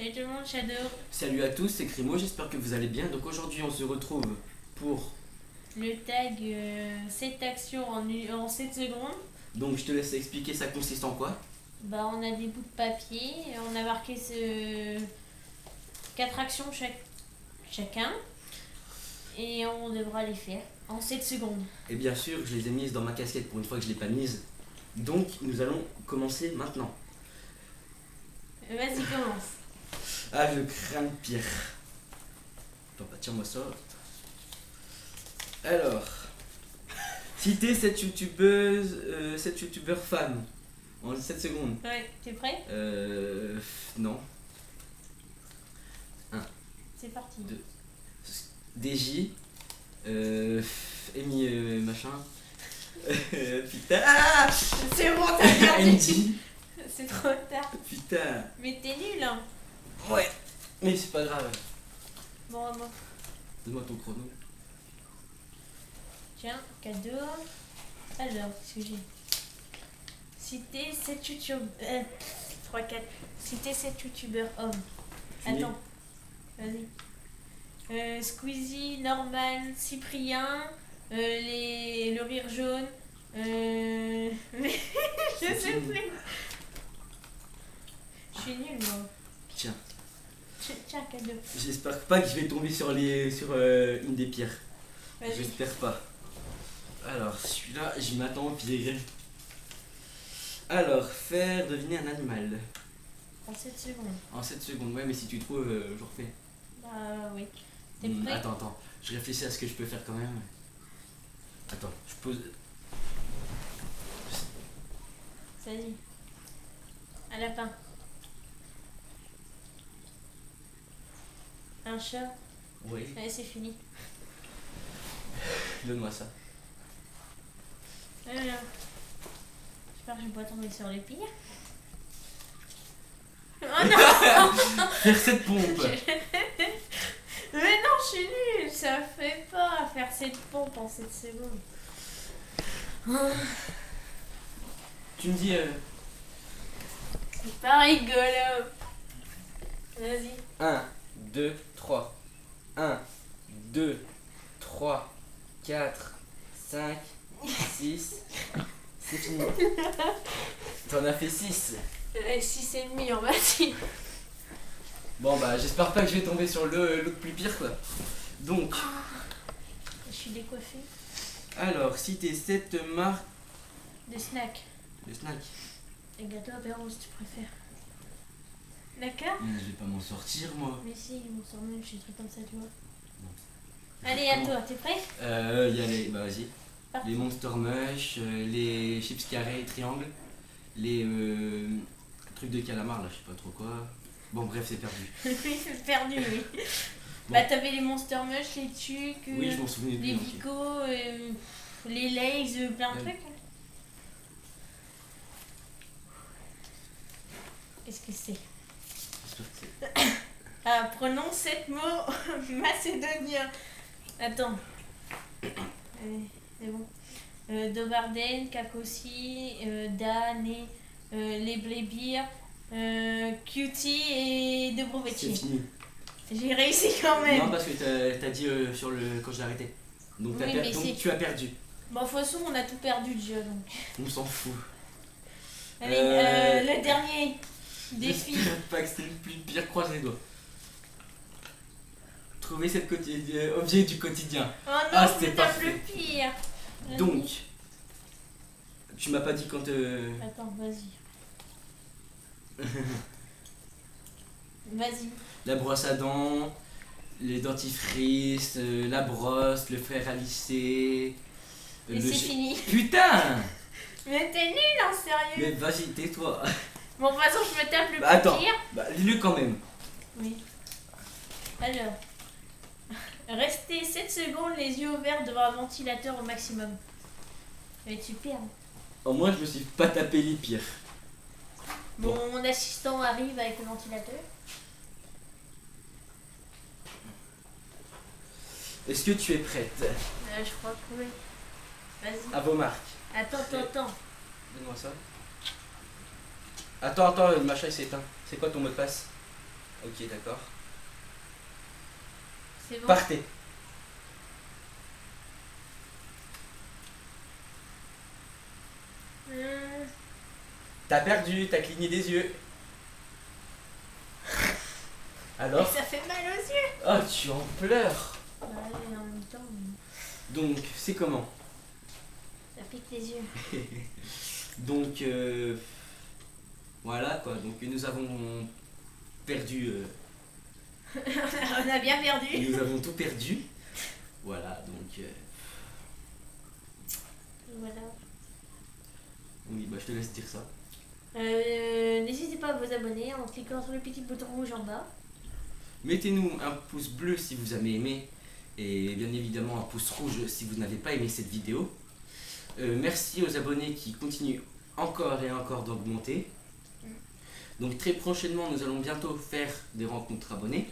Salut tout le monde, Shadow. Salut à tous, c'est Crimo, j'espère que vous allez bien. Donc aujourd'hui on se retrouve pour... Le tag 7 actions en 7 secondes. Donc je te laisse expliquer, ça consiste en quoi? Bah, on a des bouts de papier, on a marqué 4 actions chacun. Et on devra les faire en 7 secondes. Et bien sûr, je les ai mises dans ma casquette pour une fois que je ne l'ai pas mise. Donc nous allons commencer maintenant. Vas-y, commence. Ah, je crains le pire. Attends, bah, tiens-moi ça. Alors, citez cette youtubeuse, cette youtubeur femme en 7 secondes. Ouais, t'es prêt? Non. C'est parti. 2. DJ. Amy machin. Putain. Ah, C'est bon, t'as perdu. Andy. C'est trop tard. Putain. Mais t'es nul, hein. Ouais. Mais c'est pas grave. Bon, bon. Donne-moi ton chrono. Tiens, cadeau. Alors, qu'est-ce que j'ai? Citer 7 youtubeurs. 3, 4. Citer 7 youtubeurs hommes. Fini. Attends. Vas-y. Squeezie, Norman, Cyprien, le rire jaune. Mais je sais plus. Je suis nulle, moi. Tiens. Tiens, cadeau. J'espère pas que je vais tomber sur une des pires. Vas-y. J'espère pas. Alors, celui-là, je m'attends au pire. Alors, faire deviner un animal. En 7 secondes. En 7 secondes, ouais, mais si tu trouves, je refais. Bah oui. T'es prêt? Attends, je réfléchis à ce que je peux faire quand même. Attends, je pose. Vas-y. Un lapin. Un chat. Oui, Allez, c'est fini. donne-moi ça. Alors. J'espère que je vais pas tomber sur les pires. Oh non! Faire cette pompe. Mais non, je suis nulle, ça fait pas faire cette pompe en 7 secondes. Tu me dis. C'est pas rigolo. Vas-y. 1, 2, 3. 1, 2, 3, 4, 5, 6. C'est fini. T'en as fait 6. 6,5 on va dire. Bon bah j'espère pas que je vais tomber sur l'autre plus pire quoi. Donc, Je suis décoiffée. alors citer cette marque De snack. de snack. Et gâteau apéro si tu préfères. D'accord? Mais je vais pas m'en sortir moi. Mais si, mon surnom, je suis truc comme ça, tu vois. Non. Allez, à toi, t'es prêt? Il y a les. Bah vas-y. Parti. Les Monster Mush, les chips carrés, triangles, les trucs de calamar là, je sais pas trop quoi. Bon bref c'est perdu. Oui, c'est perdu, oui. Bon. Bah, t'avais les Monster Mush, les Tucs, Oui je m'en souvenais les plus. ok. Vico, les Lays, plein de Ouais. trucs. Qu'est-ce que c'est? J'espère que c'est- Ah, prononce 7 mots macédoniens. Attends. C'est bon. Dovarden, Kakossi, Dané, les Blébir, Cutie et C'est Dobrovechi. fini. J'ai réussi quand même. Non parce que t'as dit sur le quand j'ai arrêté. Donc, Oui, mais donc c'est- tu as perdu. Bon, de toute façon, on a tout perdu déjà. Donc. On s'en fout. Allez, le dernier défi. J'espère pas que c'est le plus pire, croise les doigts. Trouver cet objet du quotidien. Oh non, Ah, c'est c'était pas parfait. le pire. Vas-y. Donc, tu m'as pas dit quand. Attends, vas-y. Vas-y. La brosse à dents, les dentifrices, la brosse, le fer à lisser. Et le c'est gel- fini. Putain! Mais t'es nul, en sérieux. Mais vas-y, tais-toi. Bon, de toute façon, je me tape le Bah, plus attends. pire. Bah, lis-le quand même. Oui. Alors. Restez 7 secondes les yeux ouverts devant un ventilateur au maximum. Ça va être super. Au moins, je me suis pas tapé les pires. Bon, mon assistant arrive avec le ventilateur. Est-ce que tu es prête? Je crois que oui. Vas-y. À vos marques. Attends. Donne-moi ça. Attends, le machin il s'est éteint. C'est quoi ton mot de passe? Ok, d'accord. C'est bon. Partez. Euh, T'as perdu, t'as cligné des yeux. mais Alors? ça fait mal aux yeux. Oh, tu en pleures. Ouais, et en même temps, Donc, c'est comment? ça pique les yeux. Donc, voilà quoi. Donc, nous avons perdu. On a bien perdu. Nous avons tout perdu. Voilà, donc. Voilà. Oui, bah, je te laisse dire ça. N'hésitez pas à vous abonner en cliquant sur le petit bouton rouge en bas. Mettez-nous un pouce bleu si vous avez aimé. Et bien évidemment, un pouce rouge si vous n'avez pas aimé cette vidéo. Merci aux abonnés qui continuent encore et encore d'augmenter. Donc très prochainement, nous allons bientôt faire des rencontres abonnés.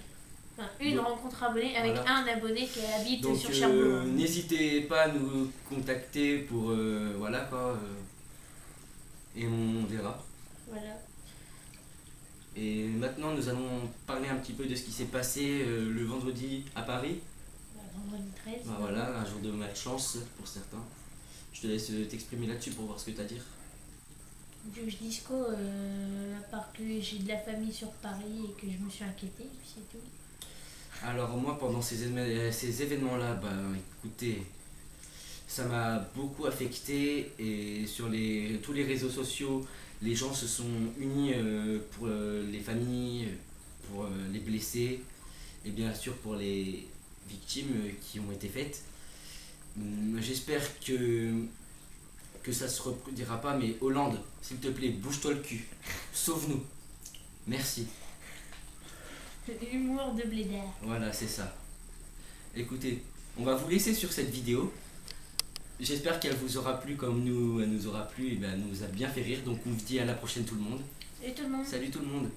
Enfin, une rencontre abonnée avec Voilà. un abonné qui habite Donc sur Cherbourg. n'hésitez pas à nous contacter pour voilà quoi. Et on verra. Voilà. Et maintenant, nous allons parler un petit peu de ce qui s'est passé le vendredi à Paris. Vendredi 13. Bah voilà, un jour de malchance pour certains. Je te laisse t'exprimer là-dessus pour voir ce que tu as à dire. Je disco, à part que j'ai de la famille sur Paris et que je me suis inquiétée, puis c'est tout. Alors moi, pendant ces événements-là, bah écoutez, ça m'a beaucoup affecté et sur tous les réseaux sociaux, les gens se sont unis pour les familles, pour les blessés et bien sûr pour les victimes qui ont été faites. J'espère que ça se reproduira pas, mais Hollande, s'il te plaît, bouge-toi le cul. Sauve-nous. Merci. Humour de blédard. Voilà, c'est ça. Écoutez, on va vous laisser sur cette vidéo. J'espère qu'elle vous aura plu comme elle nous aura plu et ben, elle nous a bien fait rire. Donc on vous dit à la prochaine tout le monde. Et tout le monde. Salut tout le monde.